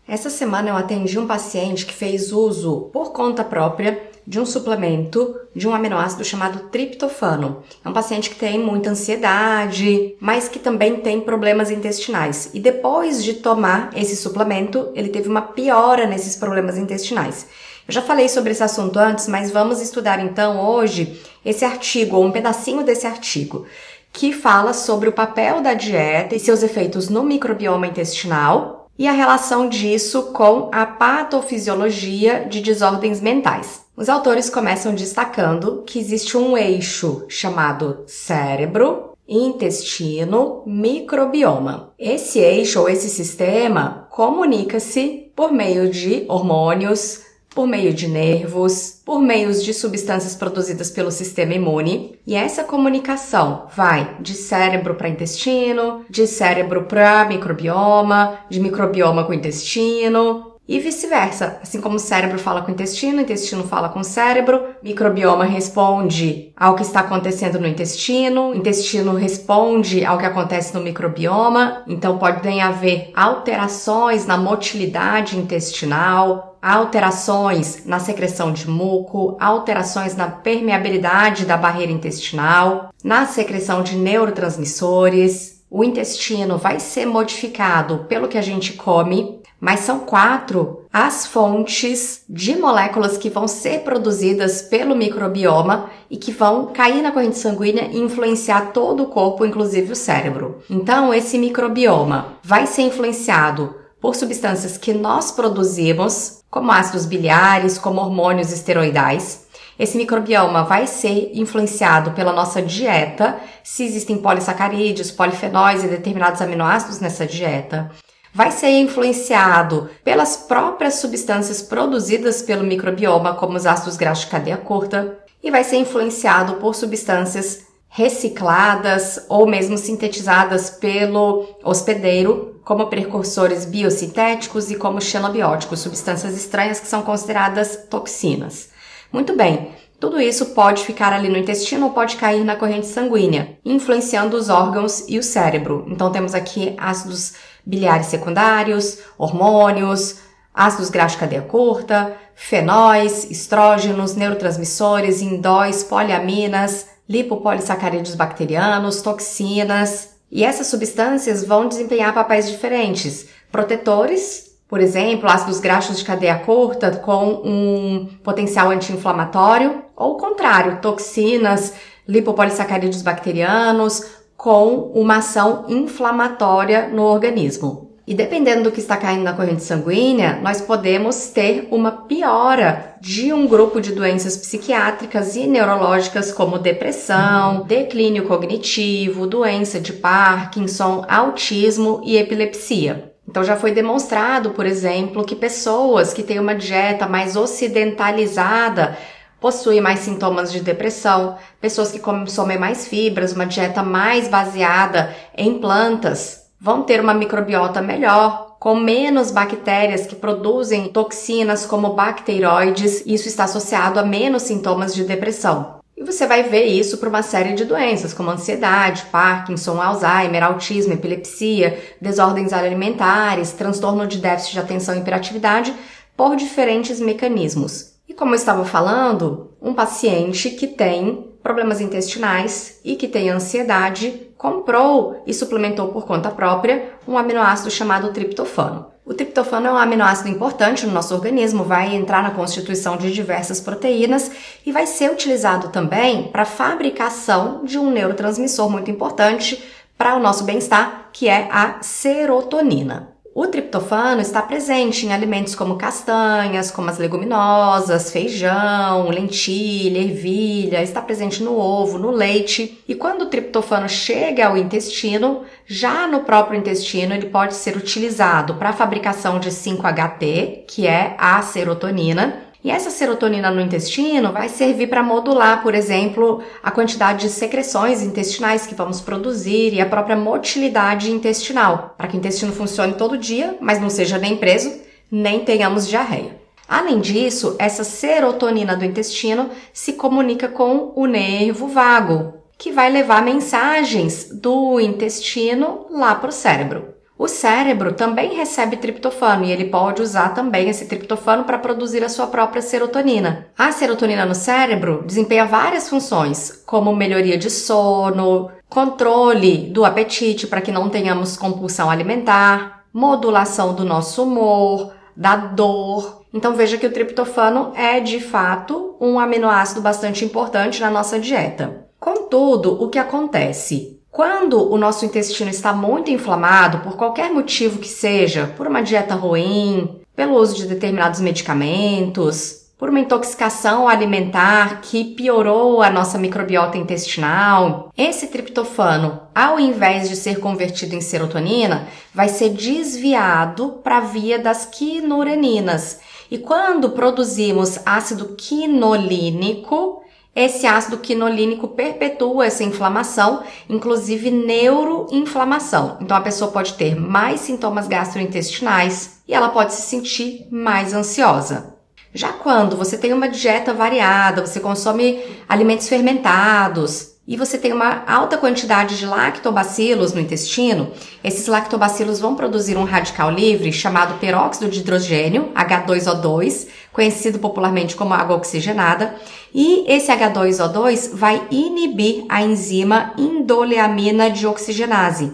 Essa semana eu atendi um paciente que fez uso por conta própria de um suplemento de um aminoácido chamado triptofano. É um paciente que tem muita ansiedade, mas que também tem problemas intestinais. E depois de tomar esse suplemento, ele teve uma piora nesses problemas intestinais. Eu já falei sobre esse assunto antes, mas vamos estudar então hoje esse artigo, ou um pedacinho desse artigo, que fala sobre o papel da dieta e seus efeitos no microbioma intestinal e a relação disso com a patofisiologia de desordens mentais. Os autores começam destacando que existe um eixo chamado cérebro, intestino, microbioma. Esse eixo ou esse sistema comunica-se por meio de hormônios, por meio de nervos, por meio de substâncias produzidas pelo sistema imune. E essa comunicação vai de cérebro para intestino, de cérebro para microbioma, de microbioma com intestino e vice-versa. Assim como o cérebro fala com o intestino fala com o cérebro, microbioma responde ao que está acontecendo no intestino responde ao que acontece no microbioma. Então podem haver alterações na motilidade intestinal, alterações na secreção de muco, alterações na permeabilidade da barreira intestinal, na secreção de neurotransmissores. O intestino vai ser modificado pelo que a gente come, mas são 4 as fontes de moléculas que vão ser produzidas pelo microbioma e que vão cair na corrente sanguínea e influenciar todo o corpo, inclusive o cérebro. Então, esse microbioma vai ser influenciado por substâncias que nós produzimos, como ácidos biliares, como hormônios esteroidais. Esse microbioma vai ser influenciado pela nossa dieta, se existem polissacarídeos, polifenóis e determinados aminoácidos nessa dieta. Vai ser influenciado pelas próprias substâncias produzidas pelo microbioma, como os ácidos graxos de cadeia curta, e vai ser influenciado por substâncias recicladas ou mesmo sintetizadas pelo hospedeiro, como precursores biosintéticos e como xenobióticos, substâncias estranhas que são consideradas toxinas. Muito bem, tudo isso pode ficar ali no intestino ou pode cair na corrente sanguínea, influenciando os órgãos e o cérebro. Então temos aqui ácidos biliares secundários, hormônios, ácidos graxos de cadeia curta, fenóis, estrógenos, neurotransmissores, indóis, poliaminas, lipopolissacarídeos bacterianos, toxinas. E essas substâncias vão desempenhar papéis diferentes. Protetores, por exemplo, ácidos graxos de cadeia curta com um potencial anti-inflamatório, ou o contrário, toxinas, lipopolissacarídeos bacterianos, com uma ação inflamatória no organismo. E dependendo do que está caindo na corrente sanguínea, nós podemos ter uma piora de um grupo de doenças psiquiátricas e neurológicas como depressão, declínio cognitivo, doença de Parkinson, autismo e epilepsia. Então já foi demonstrado, por exemplo, que pessoas que têm uma dieta mais ocidentalizada possuem mais sintomas de depressão, pessoas que consomem mais fibras, uma dieta mais baseada em plantas, vão ter uma microbiota melhor, com menos bactérias que produzem toxinas como bacteroides, e isso está associado a menos sintomas de depressão. E você vai ver isso para uma série de doenças, como ansiedade, Parkinson, Alzheimer, autismo, epilepsia, desordens alimentares, transtorno de déficit de atenção e hiperatividade, por diferentes mecanismos. E como eu estava falando, um paciente que tem problemas intestinais e que tem ansiedade comprou e suplementou por conta própria um aminoácido chamado triptofano. O triptofano é um aminoácido importante no nosso organismo, vai entrar na constituição de diversas proteínas e vai ser utilizado também para a fabricação de um neurotransmissor muito importante para o nosso bem-estar, que é a serotonina. O triptofano está presente em alimentos como castanhas, como as leguminosas, feijão, lentilha, ervilha, está presente no ovo, no leite. E quando o triptofano chega ao intestino, já no próprio intestino ele pode ser utilizado para a fabricação de 5-HT, que é a serotonina. E essa serotonina no intestino vai servir para modular, por exemplo, a quantidade de secreções intestinais que vamos produzir e a própria motilidade intestinal, para que o intestino funcione todo dia, mas não seja nem preso, nem tenhamos diarreia. Além disso, essa serotonina do intestino se comunica com o nervo vago, que vai levar mensagens do intestino lá para o cérebro. O cérebro também recebe triptofano e ele pode usar também esse triptofano para produzir a sua própria serotonina. A serotonina no cérebro desempenha várias funções, como melhoria de sono, controle do apetite para que não tenhamos compulsão alimentar, modulação do nosso humor, da dor. Então veja que o triptofano é, de fato, um aminoácido bastante importante na nossa dieta. Contudo, o que acontece? Quando o nosso intestino está muito inflamado, por qualquer motivo que seja, por uma dieta ruim, pelo uso de determinados medicamentos, por uma intoxicação alimentar que piorou a nossa microbiota intestinal, esse triptofano, ao invés de ser convertido em serotonina, vai ser desviado para a via das quinureninas. E quando produzimos ácido quinolínico, esse ácido quinolínico perpetua essa inflamação, inclusive neuroinflamação. Então a pessoa pode ter mais sintomas gastrointestinais e ela pode se sentir mais ansiosa. Já quando você tem uma dieta variada, você consome alimentos fermentados e você tem uma alta quantidade de lactobacilos no intestino, esses lactobacilos vão produzir um radical livre chamado peróxido de hidrogênio, H2O2, conhecido popularmente como água oxigenada, e esse H2O2 vai inibir a enzima indoleamina deoxigenase.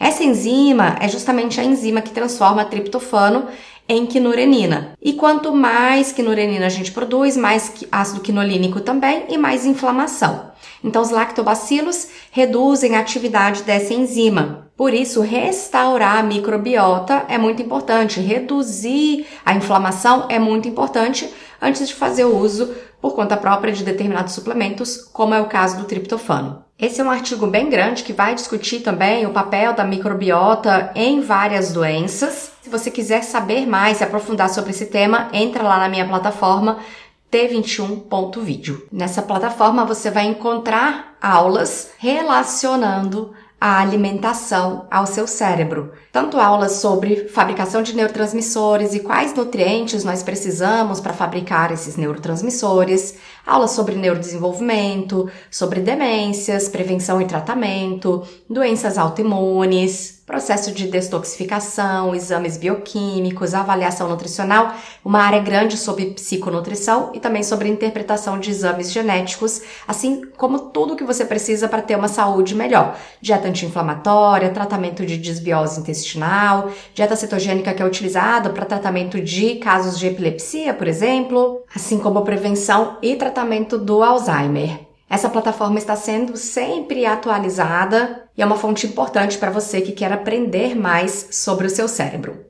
Essa enzima é justamente a enzima que transforma triptofano em quinurenina. E quanto mais quinurenina a gente produz, mais ácido quinolínico também e mais inflamação. Então, os lactobacilos reduzem a atividade dessa enzima. Por isso, restaurar a microbiota é muito importante. Reduzir a inflamação é muito importante antes de fazer o uso por conta própria de determinados suplementos, como é o caso do triptofano. Esse é um artigo bem grande que vai discutir também o papel da microbiota em várias doenças. Se você quiser saber mais, se aprofundar sobre esse tema, entra lá na minha plataforma T21.video. Nessa plataforma você vai encontrar aulas relacionando a alimentação ao seu cérebro. Tanto aulas sobre fabricação de neurotransmissores e quais nutrientes nós precisamos para fabricar esses neurotransmissores, aulas sobre neurodesenvolvimento, sobre demências, prevenção e tratamento, doenças autoimunes, processo de detoxificação, exames bioquímicos, avaliação nutricional, uma área grande sobre psiconutrição e também sobre interpretação de exames genéticos, assim como tudo que você precisa para ter uma saúde melhor. Dieta anti-inflamatória, tratamento de desbiose intestinal, dieta cetogênica que é utilizada para tratamento de casos de epilepsia, por exemplo, assim como prevenção e tratamento do Alzheimer. Essa plataforma está sendo sempre atualizada e é uma fonte importante para você que quer aprender mais sobre o seu cérebro.